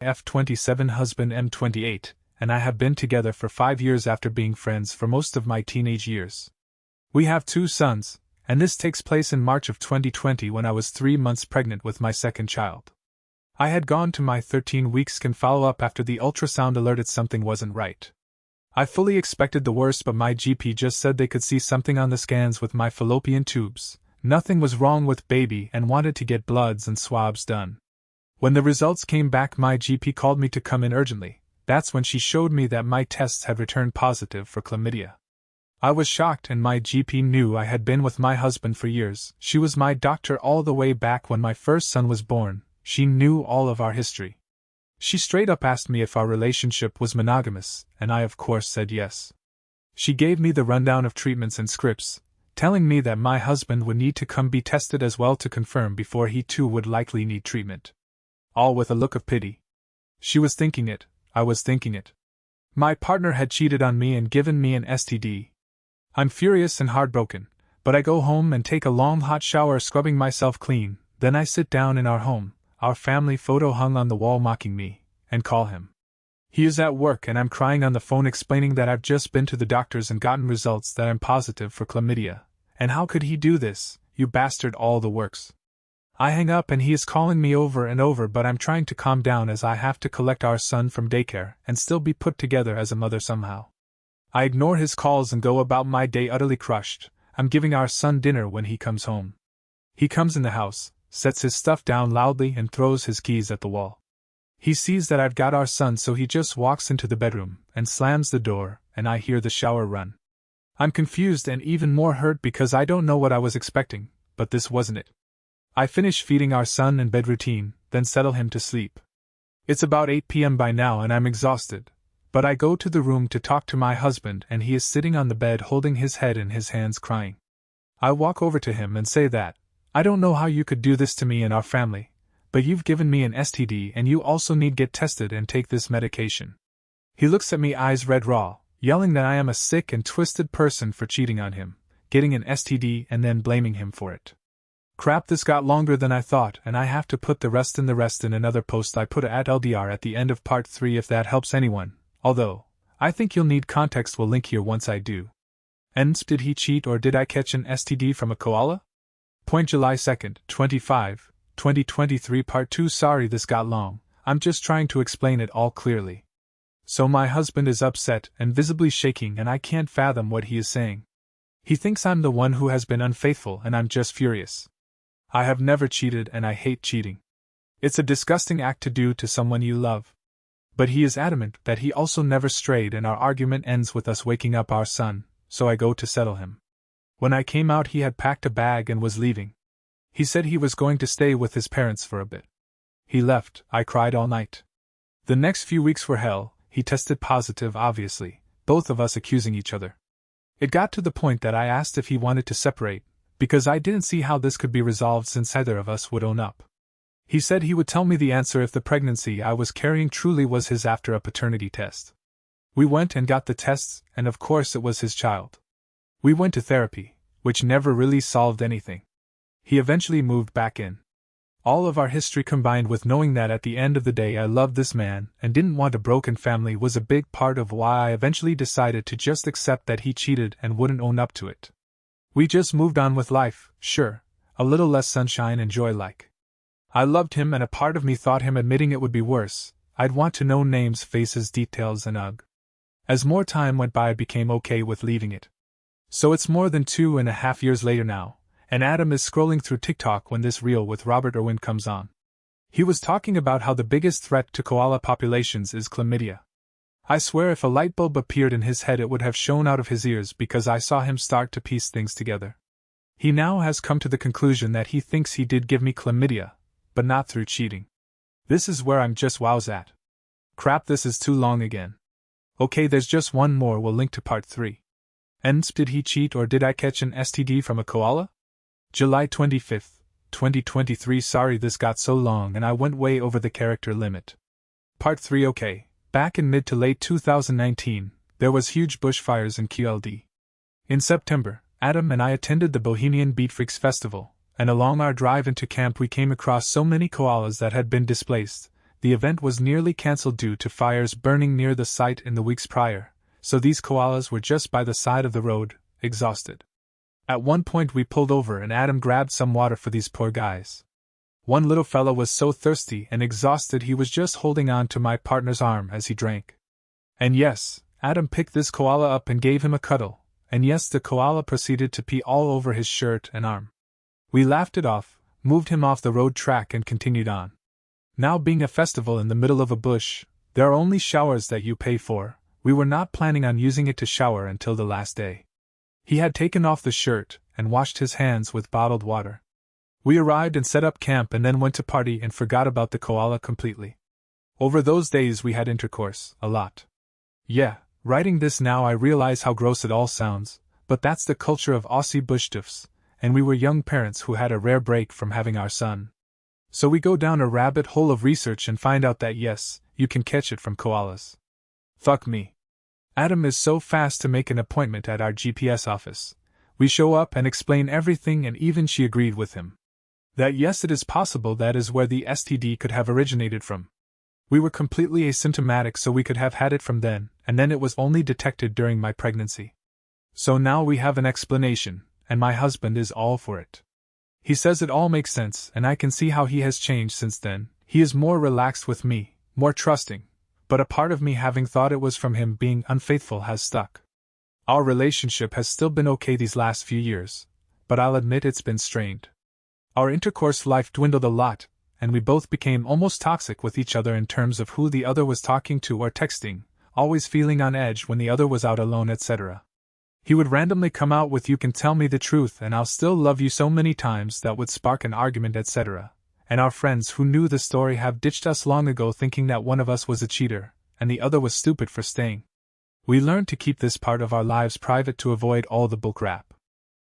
F27 husband M28, and I have been together for 5 years after being friends for most of my teenage years. We have 2 sons, and this takes place in March of 2020 when I was 3 months pregnant with my second child. I had gone to my 13-week scan follow-up after the ultrasound alerted something wasn't right. I fully expected the worst, but my GP just said they could see something on the scans with my fallopian tubes. Nothing was wrong with baby and wanted to get bloods and swabs done. When the results came back, my GP called me to come in urgently. That's when she showed me that my tests had returned positive for chlamydia. I was shocked, and my GP knew I had been with my husband for years. She was my doctor all the way back when my first son was born. She knew all of our history. She straight up asked me if our relationship was monogamous, and I of course said yes. She gave me the rundown of treatments and scripts, telling me that my husband would need to come be tested as well to confirm before he too would likely need treatment. All with a look of pity. She was thinking it, I was thinking it. My partner had cheated on me and given me an STD. I'm furious and heartbroken, but I go home and take a long hot shower scrubbing myself clean. Then I sit down in our home, our family photo hung on the wall mocking me, and call him. He is at work and I'm crying on the phone explaining that I've just been to the doctors and gotten results that I'm positive for chlamydia. And how could he do this, you bastard, all the works. I hang up and he is calling me over and over, but I'm trying to calm down as I have to collect our son from daycare and still be put together as a mother somehow. I ignore his calls and go about my day utterly crushed. I'm giving our son dinner when he comes home. He comes in the house, sets his stuff down loudly and throws his keys at the wall. He sees that I've got our son, so he just walks into the bedroom and slams the door, and I hear the shower run. I'm confused and even more hurt because I don't know what I was expecting, but this wasn't it. I finish feeding our son and bed routine, then settle him to sleep. It's about 8 p.m. by now and I'm exhausted, but I go to the room to talk to my husband and he is sitting on the bed holding his head in his hands crying. I walk over to him and say that, I don't know how you could do this to me and our family, but you've given me an STD and you also need get tested and take this medication. He looks at me eyes red raw, yelling that I am a sick and twisted person for cheating on him, getting an STD and then blaming him for it. Crap, this got longer than I thought, and I have to put the rest in another post I put at LDR at the end of part 3 if that helps anyone, although, I think you'll need context. Will link here once I do. And did he cheat or did I catch an STD from a koala? Point July 2nd, 2023 part 2. Sorry this got long, I'm just trying to explain it all clearly. So my husband is upset and visibly shaking and I can't fathom what he is saying. He thinks I'm the one who has been unfaithful and I'm just furious. I have never cheated and I hate cheating. It's a disgusting act to do to someone you love. But he is adamant that he also never strayed and our argument ends with us waking up our son, so I go to settle him. When I came out he had packed a bag and was leaving. He said he was going to stay with his parents for a bit. He left. I cried all night. The next few weeks were hell. He tested positive, obviously, both of us accusing each other. It got to the point that I asked if he wanted to separate, because I didn't see how this could be resolved since either of us would own up. He said he would tell me the answer if the pregnancy I was carrying truly was his after a paternity test. We went and got the tests, and of course it was his child. We went to therapy, which never really solved anything. He eventually moved back in. All of our history combined with knowing that at the end of the day I loved this man and didn't want a broken family was a big part of why I eventually decided to just accept that he cheated and wouldn't own up to it. We just moved on with life, sure, a little less sunshine and joy like. I loved him and a part of me thought him admitting it would be worse. I'd want to know names, faces, details and ugh. As more time went by I became okay with leaving it. So it's more than 2.5 years later now, and Adam is scrolling through TikTok when this reel with Robert Irwin comes on. He was talking about how the biggest threat to koala populations is chlamydia. I swear if a light bulb appeared in his head it would have shone out of his ears because I saw him start to piece things together. He now has come to the conclusion that he thinks he did give me chlamydia, but not through cheating. This is where I'm just wows at. Crap, this is too long again. Okay, there's just one more, we'll link to part 3. And did he cheat or did I catch an STD from a koala? July 25th, 2023. Sorry this got so long and I went way over the character limit. Part 3. Okay. Back in mid to late 2019, there was huge bushfires in QLD. In September, Adam and I attended the Bohemian Beat Freaks Festival, and along our drive into camp we came across so many koalas that had been displaced. The event was nearly cancelled due to fires burning near the site in the weeks prior, so these koalas were just by the side of the road, exhausted. At one point we pulled over and Adam grabbed some water for these poor guys. One little fellow was so thirsty and exhausted he was just holding on to my partner's arm as he drank. And yes, Adam picked this koala up and gave him a cuddle, and yes, the koala proceeded to pee all over his shirt and arm. We laughed it off, moved him off the road track and continued on. Now being a festival in the middle of a bush, there are only showers that you pay for. We were not planning on using it to shower until the last day. He had taken off the shirt and washed his hands with bottled water. We arrived and set up camp and then went to party and forgot about the koala completely. Over those days we had intercourse, a lot. Yeah, writing this now I realize how gross it all sounds, but that's the culture of Aussie bushtuffs, and we were young parents who had a rare break from having our son. So we go down a rabbit hole of research and find out that yes, you can catch it from koalas. Fuck me. Adam is so fast to make an appointment at our GPS office. We show up and explain everything and even she agreed with him. That yes, it is possible that is where the STD could have originated from. We were completely asymptomatic, so we could have had it from then, and then it was only detected during my pregnancy. So now we have an explanation, and my husband is all for it. He says it all makes sense, and I can see how he has changed since then. He is more relaxed with me, more trusting, but a part of me having thought it was from him being unfaithful has stuck. Our relationship has still been okay these last few years, but I'll admit it's been strained. Our intercourse life dwindled a lot, and we both became almost toxic with each other in terms of who the other was talking to or texting, always feeling on edge when the other was out alone, etc. He would randomly come out with "you can tell me the truth and I'll still love you" so many times that would spark an argument, etc. And our friends who knew the story have ditched us long ago thinking that one of us was a cheater, and the other was stupid for staying. We learned to keep this part of our lives private to avoid all the bullcrap.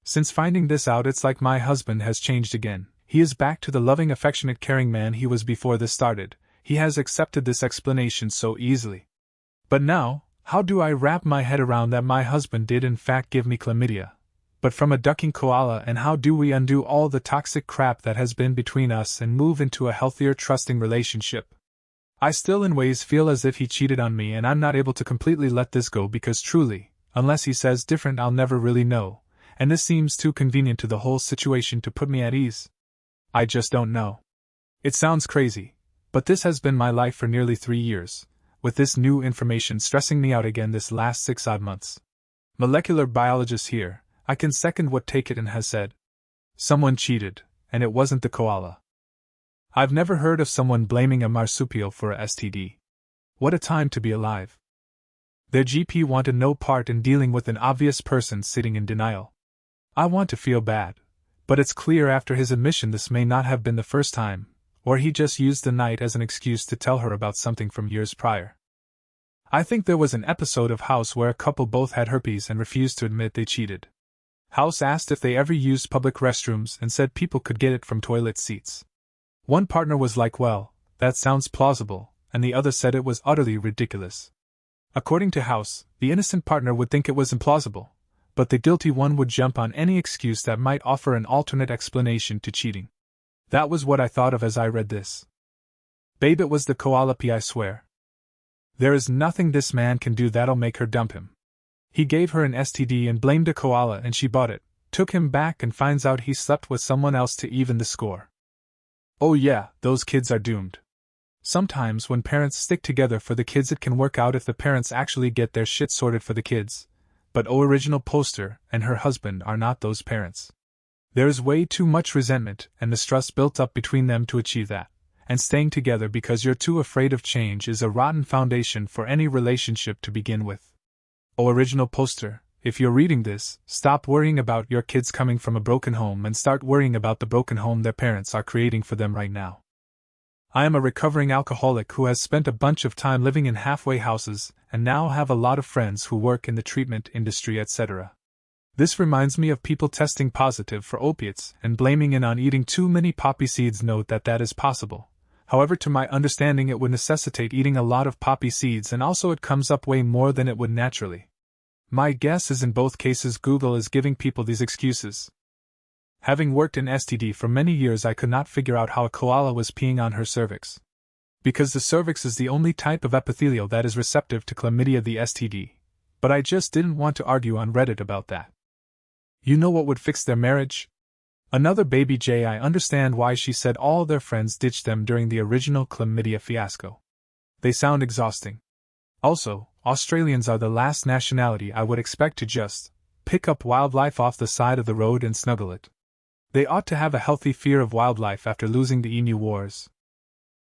Since finding this out, it's like my husband has changed again. He is back to the loving, affectionate, caring man he was before this started. He has accepted this explanation so easily. But now, how do I wrap my head around that my husband did in fact give me chlamydia, but from a ducking koala, and how do we undo all the toxic crap that has been between us and move into a healthier, trusting relationship? I still in ways feel as if he cheated on me, and I'm not able to completely let this go because truly, unless he says different, I'll never really know, and this seems too convenient to the whole situation to put me at ease. I just don't know. It sounds crazy, but this has been my life for nearly 3 years, with this new information stressing me out again this last 6 odd months. Molecular biologist here, I can second what Take It In has said. Someone cheated, and it wasn't the koala. I've never heard of someone blaming a marsupial for a STD. What a time to be alive. Their GP wanted no part in dealing with an obvious person sitting in denial. I want to feel bad, but it's clear after his admission this may not have been the first time, or he just used the night as an excuse to tell her about something from years prior. I think there was an episode of House where a couple both had herpes and refused to admit they cheated. House asked if they ever used public restrooms and said people could get it from toilet seats. One partner was like, "Well, that sounds plausible," and the other said it was utterly ridiculous. According to House, the innocent partner would think it was implausible, but the guilty one would jump on any excuse that might offer an alternate explanation to cheating. That was what I thought of as I read this. Babe, it was the koala pee, I swear. There is nothing this man can do that'll make her dump him. He gave her an STD and blamed a koala, and she bought it, took him back, and finds out he slept with someone else to even the score. Oh yeah, those kids are doomed. Sometimes when parents stick together for the kids it can work out if the parents actually get their shit sorted for the kids. But original poster and her husband are not those parents. There's way too much resentment and mistrust built up between them to achieve that, and staying together because you're too afraid of change is a rotten foundation for any relationship to begin with. Original poster, if you're reading this, stop worrying about your kids coming from a broken home and start worrying about the broken home their parents are creating for them right now. I am a recovering alcoholic who has spent a bunch of time living in halfway houses and now have a lot of friends who work in the treatment industry, etc. This reminds me of people testing positive for opiates and blaming it on eating too many poppy seeds. Note that is possible. However, to my understanding it would necessitate eating a lot of poppy seeds, and also it comes up way more than it would naturally. My guess is in both cases Google is giving people these excuses. Having worked in STD for many years, I could not figure out how a koala was peeing on her cervix. Because the cervix is the only type of epithelial that is receptive to chlamydia, the STD. But I just didn't want to argue on Reddit about that. You know what would fix their marriage? Another baby J. I understand why she said all their friends ditched them during the original chlamydia fiasco. They sound exhausting. Also, Australians are the last nationality I would expect to just pick up wildlife off the side of the road and snuggle it. They ought to have a healthy fear of wildlife after losing the emu wars.